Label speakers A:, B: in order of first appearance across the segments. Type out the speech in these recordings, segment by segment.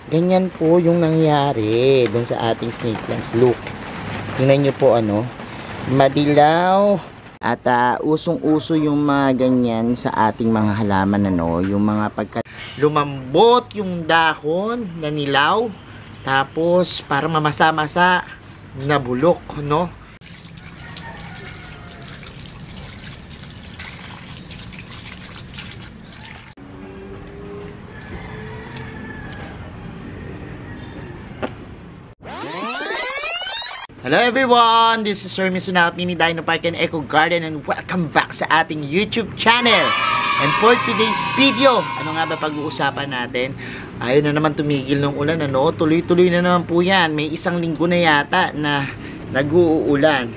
A: Ganyan po yung nangyari doon sa ating snake plants. Look, tingnan nyo po madilaw. At usong-uso yung mga ganyan sa ating mga halaman, yung mga lumambot yung dahon na nilaw, tapos parang mamasa-masa na bulok, Hello everyone! This is Sir Mizunao ni Dino Park and Eco Garden, and welcome back sa ating YouTube channel. And for today's video, ano nga ba pag-uusapan natin? Ayun na naman tumigil ng ulan, tuloy-tuloy na naman po yan. May isang linggo na yata na nag-uulan.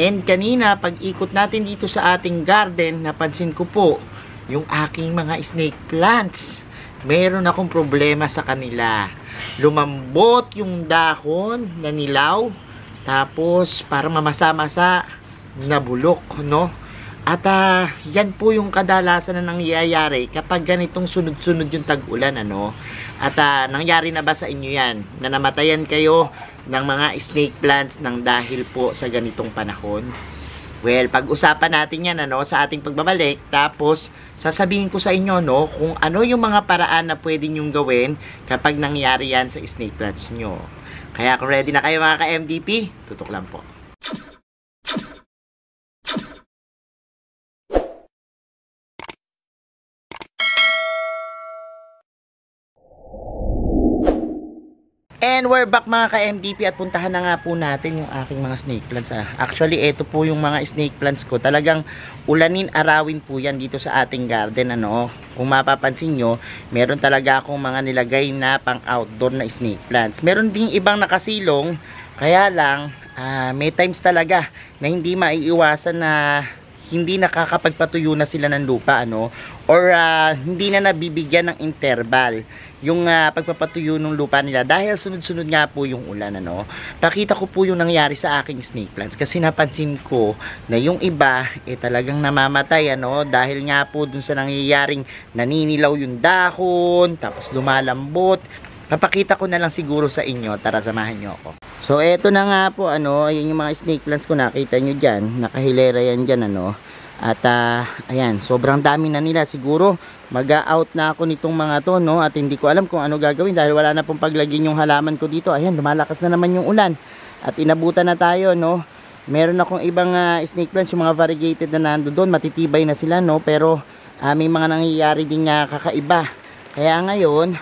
A: And kanina, pag-ikot natin dito sa ating garden, napansin ko po yung aking mga snake plants. Meron akong problema sa kanila. Lumambot yung dahon na nilaw, tapos parang mamasa-masa na bulok, At yan po yung kadalasan na nangyayari kapag ganitong sunod-sunod yung tag-ulan, At nangyari na ba sa inyo yan? Na namatayan kayo ng mga snake plants ng dahil po sa ganitong panahon? Well, pag-usapan natin yan, sa ating pagbabalik. Tapos, sasabihin ko sa inyo, kung ano yung mga paraan na pwede nyong gawin kapag nangyari yan sa snake plants nyo. Kaya kung ready na kayo mga ka-MVP, tutok lang po. And we're back mga ka-MDP, at puntahan na nga po natin yung aking mga snake plants. Actually, ito po yung mga snake plants ko. Talagang ulanin, arawin po yan dito sa ating garden. Kung mapapansin nyo, meron talaga akong mga nilagay na pang outdoor na snake plants. Meron ding ibang nakasilong, kaya lang may times talaga na hindi maiiwasan na hindi nakakapagpatuyo na sila ng lupa, or hindi na nabibigyan ng interval yung pagpapatuyo ng lupa nila dahil sunod-sunod nga po yung ulan, Pakita ko po yung nangyari sa aking snake plants, kasi napansin ko na yung iba talagang namamatay, dahil nga po dun sa nangyayaring naninilaw yung dahon, tapos lumalambot. Papakita ko na lang siguro sa inyo. Tara, samahan nyo ako. So, eto na nga po, ayun yung mga snake plants ko, nakita nyo dyan. Nakahilera yan dyan, At, ayan, sobrang dami na nila. Siguro, mag-out na ako nitong mga to, At hindi ko alam kung ano gagawin dahil wala na pong paglagin yung halaman ko dito. Ayan, lumalakas na naman yung ulan. At inabutan na tayo, Meron akong ibang snake plants, yung mga variegated na nando doon. Matitibay na sila, Pero, may mga nangyayari din kakaiba. Kaya ngayon,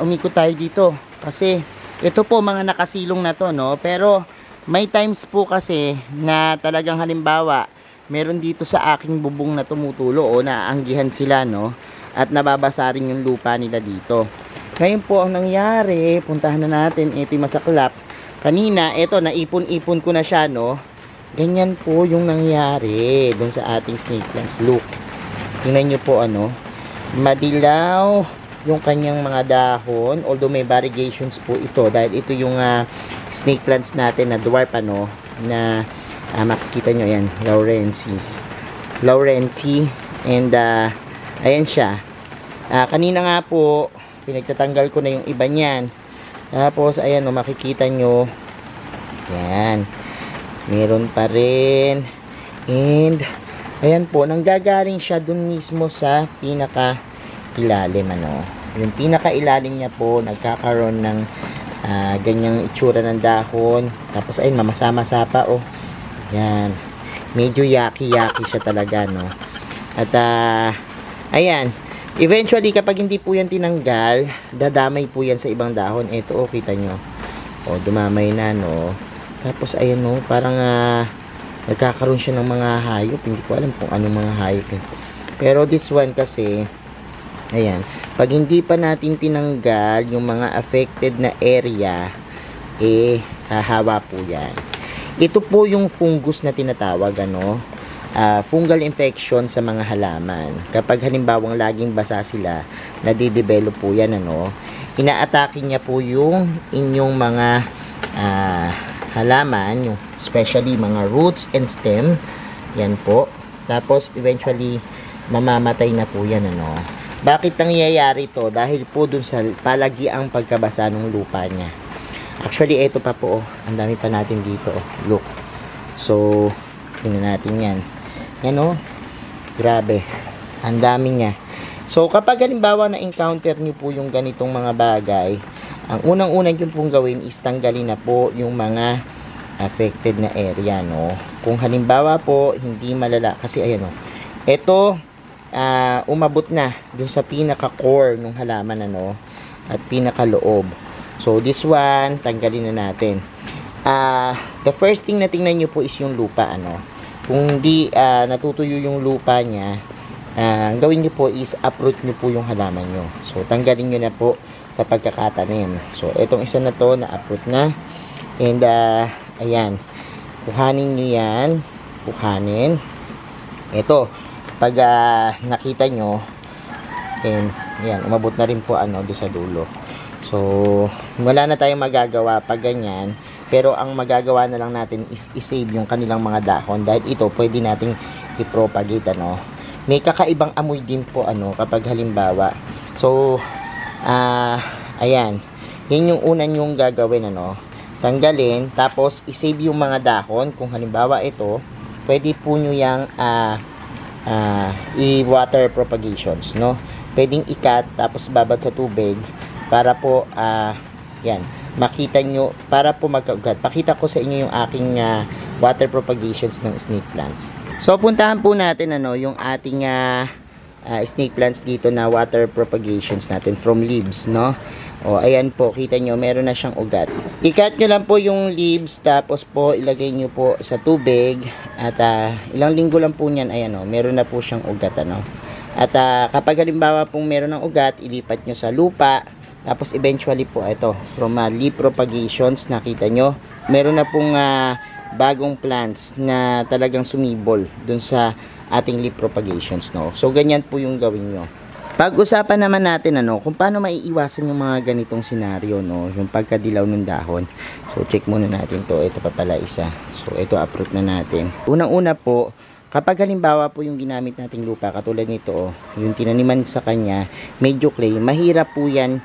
A: umikot tayo dito kasi ito po mga nakasilong na to, pero may times po kasi na talagang halimbawa meron dito sa aking bubong na tumutulo o naaanggihan sila, at nababasa rin yung lupa nila dito. Ngayon po ang nangyari, puntahan na natin ito yung masaklap. Kanina ito naipon-ipon ko na siya, ganyan po yung nangyari doon sa ating snake plants. Look, tingnan nyo po, madilaw yung kanyang mga dahon, although may variegations po ito dahil ito yung snake plants natin na dwarf, na makikita nyo yan, Laurenti, and ayan siya. Kanina nga po pinagtatanggal ko na yung iba niyan, tapos ayan, makikita nyo yan, meron pa rin, and ayan po, nanggagaling siya dun mismo sa pinaka ilalim, yung pinakailalim niya po nagkakaroon ng ganyang itsura ng dahon, tapos ayun, mamasa-masa pa, yan, medyo yaki-yaki siya talaga, at ayan, eventually kapag hindi po yan tinanggal, dadamay po yan sa ibang dahon. Ito, kita nyo, dumamay na, tapos ayan, parang nagkakaroon siya ng mga hayop. Hindi ko alam kung anong mga hayop pero this one kasi, ayan, pag hindi pa natin tinanggal yung mga affected na area, hahawa po yan. Ito po yung fungus na tinatawag, fungal infection sa mga halaman. Kapag halimbawang laging basa sila, nadidevelop po yan, inaatake niya po yung inyong mga halaman, yung especially mga roots and stem, yan po. Tapos eventually mamamatay na po yan, Bakit nangyayari to? Dahil po dun sa palagiang pagkabasa ng lupa niya. Actually, ito pa po, oh. Ang dami pa natin dito, oh. Look. So, tingnan natin yan. Yan, oh. Grabe. Ang dami niya. So, kapag halimbawa na-encounter nyo po yung ganitong mga bagay, ang unang-unang yung pong gawin is tanggalin na po yung mga affected na area, no? Kung halimbawa po, hindi malala. Kasi, ayan, oh. Ito, umabot na dun sa pinaka-core ng halaman, ano, at pinaka-loob. So, this one, tanggalin na natin. The first thing na tingnan nyo po is yung lupa, ano. Kung di natutuyo yung lupa niya, gawin nyo po is uproot nyo po yung halaman nyo. So, tanggalin nyo na po sa pagkakatanim. So, etong isa na to, na-uproot na. And, ayan, kuhanin nyo yan. Kuhanin. Ito, pag nakita nyo, and, yan, umabot na rin po, ano, doon sa dulo. So, wala na tayong magagawa pag ganyan. Pero ang magagawa na lang natin is i-save yung kanilang mga dahon. Dahil ito, pwede nating i-propagate, ano. May kakaibang amoy din po, ano, kapag halimbawa. So, ayan. Yan yung una nyong gagawin, ano. Tanggalin, tapos i-save yung mga dahon. Kung halimbawa ito, pwede po nyo yung i-water propagations, no. Pwedeng i-cut, tapos babad sa tubig. Para po, yan, makita nyo, para po magkaugat. Pakita ko sa inyo yung aking water propagations ng snake plants. So, puntahan po natin, ano, yung ating snake plants dito na water propagations natin from leaves, no? O, ayan po, kita nyo, meron na siyang ugat. I-cut nyo lang po yung leaves, tapos po, ilagay nyo po sa tubig, at ilang linggo lang po nyan, ayan o, meron na po siyang ugat, ano? At kapag halimbawa pong meron ng ugat, ilipat nyo sa lupa. Tapos eventually po ito, from leaf propagations, nakita nyo, meron na pong bagong plants na talagang sumibol dun sa ating leaf propagations, no. So ganyan po yung gawin nyo. Pag-usapan naman natin, ano, kung paano maiiwasan yung mga ganitong senaryo, no, yung pagkadilaw ng dahon. So check muna natin to. Ito pa pala isa. So ito, uproot na natin. Unang-una po, kapag halimbawa po yung ginamit nating lupa, katulad nito, oh, yung tinaniman sa kanya, medyo clay, mahirap po yan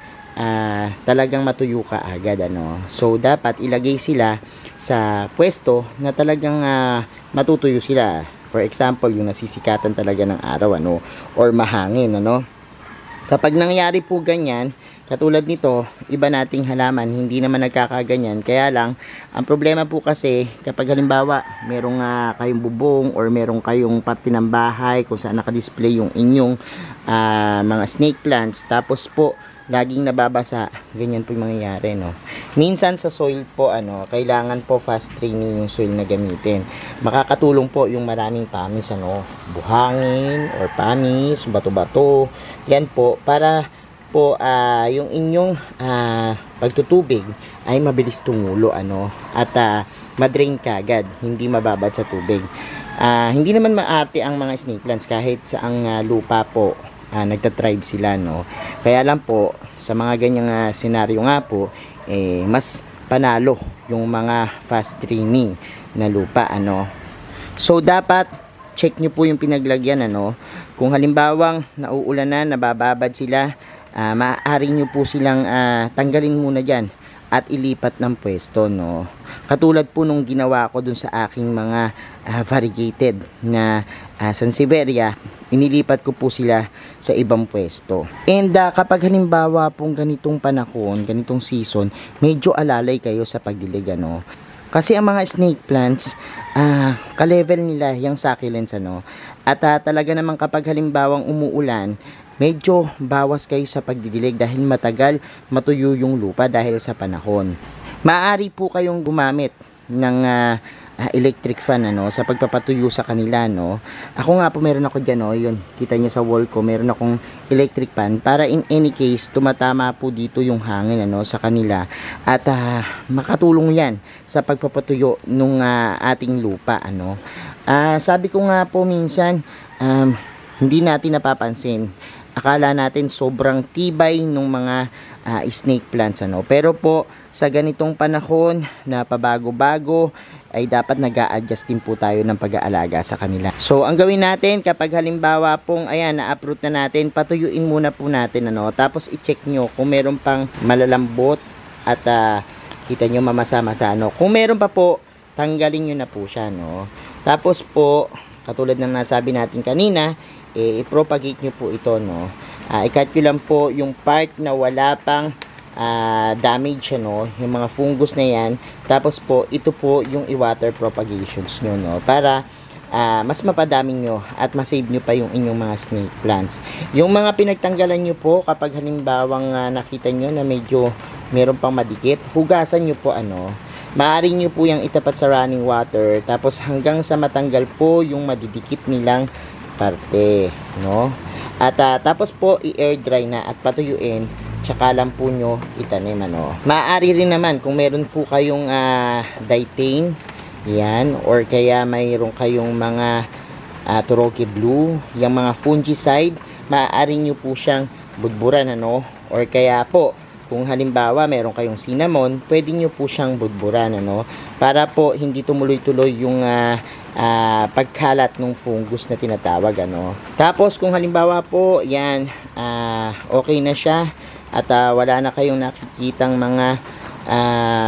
A: talagang matuyo ka agad, ano. So dapat ilagay sila sa pwesto na talagang matutuyo sila. For example, yung nasisikatan talaga ng araw, ano, or mahangin, ano. Kapag nangyari po ganyan, katulad nito, iba nating halaman, hindi naman nagkakaganyan. Kaya lang, ang problema po kasi, kapag halimbawa, merong kayong bubong or merong kayong parte ng bahay kung saan nakadisplay yung inyong mga snake plants, tapos po, laging nababasa, ganyan po yung mangyayari, no. Minsan sa soil po, ano, kailangan po fast training yung soil na gamitin. Makakatulong po yung maraming pamis, ano, buhangin or pamis, bato-bato, yan po, para po yung inyong pagtutubig ay mabilis tumulo, ano, at madrain kagad, hindi mababad sa tubig. Hindi naman maarte ang mga snake plants kahit sa ang lupa po nagtatribe sila, no. Kaya lang po sa mga ganyang senaryo nga po, mas panalo yung mga fast training na lupa, ano. So dapat check nyo po yung pinaglagyan, ano. Kung halimbawang nauulanan, nabababad sila, maaari nyo po silang tanggalin muna dyan at ilipat ng pwesto, no. Katulad po nung ginawa ko dun sa aking mga variegated na Sansevieria, inilipat ko po sila sa ibang pwesto. And kapag halimbawa pong ganitong panahon, ganitong season, medyo alalay kayo sa pagdilig, ano. Kasi ang mga snake plants, ka-level nila yung succulents, ano. At talaga naman kapag halimbawang umuulan, medyo bawas kayo sa pagdidilig dahil matagal matuyo yung lupa dahil sa panahon. Maaari po kayong gumamit ng electric fan, ano, sa pagpapatuyo sa kanila, no. Ako nga po meron ako dyan, no, yun, kita nyo sa wall ko, meron akong electric fan para in any case tumatama po dito yung hangin, ano, sa kanila at makatulong yan sa pagpapatuyo nung ating lupa, ano. Sabi ko nga po minsan, hindi natin napapansin, akala natin sobrang tibay ng mga snake plants, ano. Pero po sa ganitong panahon na pabago-bago, ay dapat nag-a-adjust din po tayo ng pag-aalaga sa kanila. So, ang gawin natin kapag halimbawa pong, ayan, na-uproot na natin, patuyuin muna po natin, ano, tapos i-check nyo kung meron pang malalambot at kita nyo mamasa-masa, no. Kung meron pa po, tanggalin nyo na po siya, no. Tapos po, katulad ng nasabi natin kanina, i-propagate nyo po ito, no. I-cut nyo lang po yung part na wala pang damage, ano, yung mga fungus na yan. Tapos po, ito po yung i-water propagations nyo, no, para mas mapadami nyo at masave nyo pa yung inyong mga snake plants. Yung mga pinagtanggalan nyo po, kapag halimbawang nakita nyo na medyo meron pang madikit, hugasan nyo po, ano, maaari nyo po yung itapat sa running water, tapos hanggang sa matanggal po yung madidikit nilang parte, no. At tapos po i-air dry na at patuyuin, tsaka lang po nyo itanim, ano. Maaari rin naman kung meron po kayong dietane, yan, or kaya mayroon kayong mga Turoke Blue, yung mga fungicide, maaari nyo po siyang budburan, ano, or kaya po kung halimbawa meron kayong cinnamon, pwede nyo po siyang budburan, ano, para po hindi tumuloy-tuloy yung pagkalat ng fungus na tinatawag, ano. Tapos kung halimbawa po yan, okay na siya at wala na kayong nakikitang mga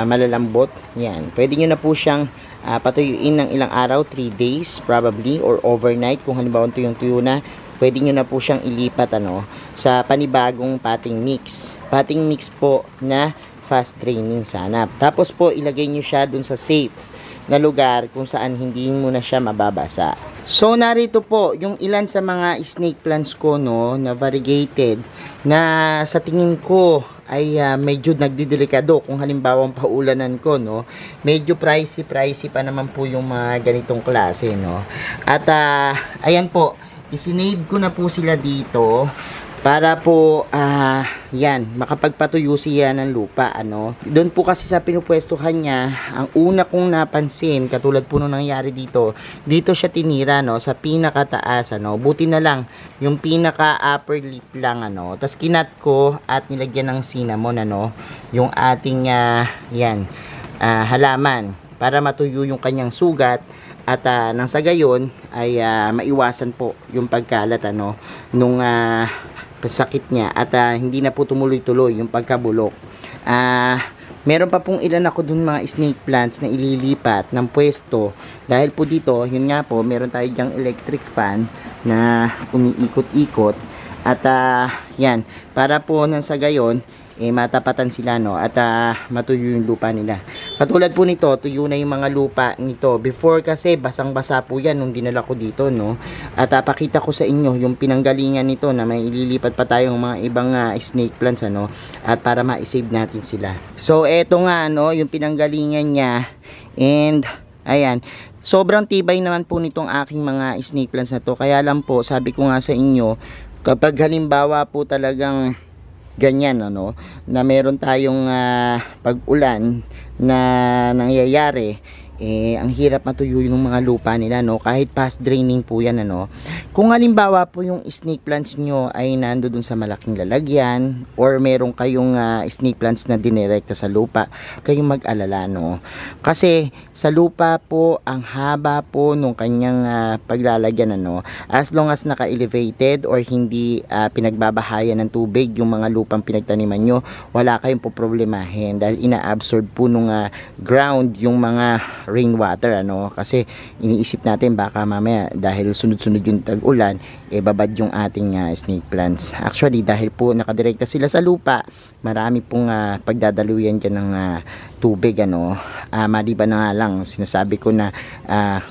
A: malalambot, yan, pwede nyo na po siyang patuyuin ng ilang araw, 3 days probably, or overnight. Kung halimbawa tuyong-tuyo na, pwede nyo na po siyang ilipat, ano, sa panibagong potting mix po na fast draining sana. Tapos po ilagay nyo siya dun sa safe na lugar kung saan hindi mo na siya mababasa. So narito po yung ilan sa mga snake plants ko, no, na variegated, na sa tingin ko ay medyo nagdidelikado kung halimbawang paulanan ko, no. Medyo pricey pa naman po yung mga ganitong klase, no. At ayan po, isinave ko na po sila dito para po yan, makapagpatuyo siya ng lupa, ano. Doon po kasi sa pinupwestuhan niya, ang una kong napansin, katulad po nung nangyari dito siya tinira, no, sa pinakataas, ano. Buti na lang yung pinaka upper lip lang, ano. Tas kinat ko at nilagyan ng cinnamon, ano, yung ating yan, halaman para matuyo yung kanyang sugat. At nang sa gayon ay maiwasan po yung pagkalat, ano, nung sakit niya, at hindi na po tumuloy-tuloy yung pagkabulok. Meron pa pong ilan ako dun mga snake plants na ililipat ng pwesto, dahil po dito, yun nga po, meron tayo dyang electric fan na umiikot-ikot, at yan, para po nang sa gayon matapatan sila, no, at matuyo yung lupa nila. Katulad po nito, tuyo na yung mga lupa nito. Before kasi basang-basa po yan nung dinala ko dito, no. At pakita ko sa inyo yung pinanggalingan nito na may ililipat pa tayong mga ibang snake plants, ano, at para ma-save natin sila. So eto nga, no, yung pinanggalingan niya, and ayan, sobrang tibay naman po nitong aking mga snake plants na to. Kaya lang po, sabi ko nga sa inyo, kapag halimbawa po talagang ganyan, ano, na meron tayong pag-ulan na nangyayari, ang hirap matuyo yung mga lupa nila, no, kahit fast draining po yan, ano. Kung halimbawa po yung snake plants nyo ay nando dun sa malaking lalagyan, or meron kayong snake plants na dinirekta sa lupa, kayong mag-alala, no, kasi sa lupa po, ang haba po nung kanyang paglalagyan, ano, as long as naka-elevated or hindi pinagbabahayan ng tubig yung mga lupang pinagtaniman nyo, wala kayong po problemahin, dahil ina-absorb po nung ground yung mga rainwater, ano, kasi iniisip natin baka mamaya dahil sunod-sunod yung tag-ulan, babad yung ating snake plants. Actually, dahil po nakadirekta sila sa lupa, marami pong pagdadaluyan dyan ng tubig, ano. Maliban na nga lang, sinasabi ko na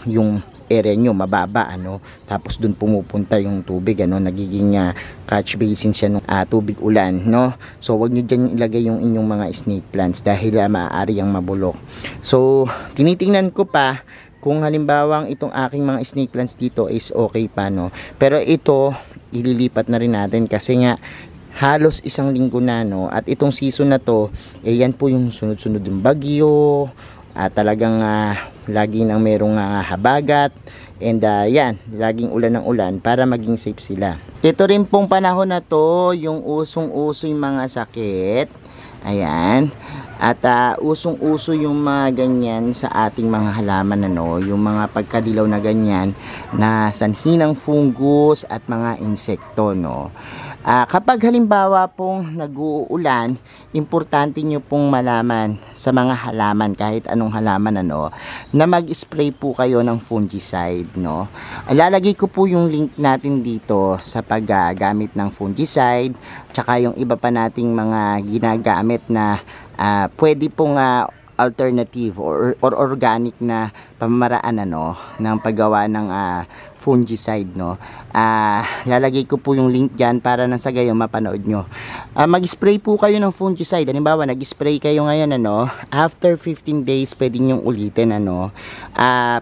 A: yung area nyo mababa, ano, tapos dun pumupunta yung tubig, ano, nagiging catch basin siya ng tubig ulan, no. So wag nyo dyan ilagay yung inyong mga snake plants dahil maaari yang mabulok. So tinitingnan ko pa kung halimbawang itong aking mga snake plants dito is okay pa, no, pero ito ililipat na rin natin kasi nga halos isang linggo na, no, at itong season na to, yan po yung sunod-sunod yung bagyo, talagang lagi nang merong habagat, and yan, laging ulan ng ulan para maging safe sila. Ito rin pong panahon na to, yung usong-uso yung mga sakit. Ayan. At usong-uso yung mga ganyan sa ating mga halaman, ano, yung mga pagkadilaw na ganyan na sanhi ng fungus at mga insekto, no. Kapag halimbawa pong nag-uulan, importante nyo pong malaman sa mga halaman, kahit anong halaman, ano, na mag-spray po kayo ng fungicide, no. Lalagay ko po yung link natin dito sa paggamit ng fungicide, tsaka yung iba pa nating mga ginagamit na pwede pong alternative or organic na pamamaraan, ano, ng paggawa ng fungicide, no. Lalagay ko po yung link dyan para nang sa gayon mapanood nyo. Mag-spray po kayo ng fungicide. Halimbawa, nag-spray kayo ngayon, ano, after 15 days pwede nyong ulitin, ano.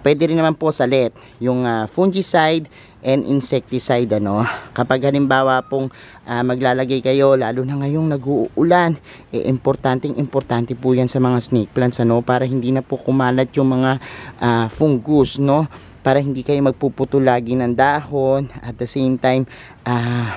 A: Pwede rin naman po salit yung fungicide and insecticide, ano. Kapag halimbawa pong maglalagay kayo, lalo na ngayong nag-uulan, importante po yan sa mga snake plants, ano, para hindi na po kumalat yung mga fungus, no, para hindi kayo magpuputo lagi ng dahon, at the same time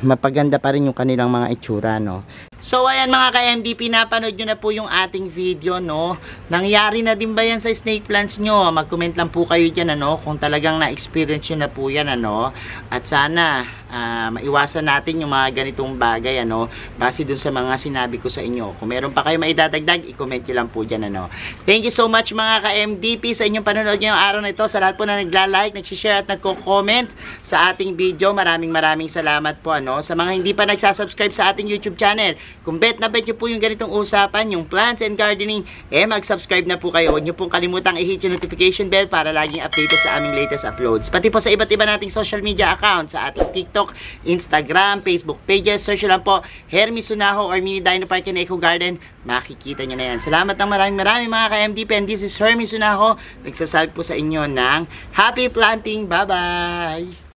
A: mapaganda pa rin yung kanilang mga itsura, no. So ayan mga ka-MDP, napanood nyo na po yung ating video, no. Nangyari na din ba yan sa snake plants nyo? Mag-comment lang po kayo dyan, ano, kung talagang na-experience nyo na po yan, ano. At sana maiwasan natin yung mga ganitong bagay, ano, base dun sa mga sinabi ko sa inyo. Kung meron pa kayo maidadagdag, i-comment nyo lang po dyan, ano. Thank you so much mga ka-MDP sa inyong panonood ngayong araw na ito. Sa lahat po na nagla-like, nag-share at nagko-comment sa ating video, maraming salamat po, ano. Sa mga hindi pa nagsasubscribe sa ating YouTube channel, kung bet na bet nyo po yung ganitong usapan, yung plants and gardening, mag-subscribe na po kayo. Huwag nyo pong kalimutang i-hit yung notification bell para laging updated sa aming latest uploads. Pati po sa iba't iba nating social media accounts, sa ating TikTok, Instagram, Facebook pages. Search lang po Hermy Sunaho or Mini Dino Park and Eco Garden. Makikita nyo na yan. Salamat ng maraming mga ka-MDP, and this is Hermy Sunaho, nagsasabi po sa inyo ng happy planting. Bye-bye!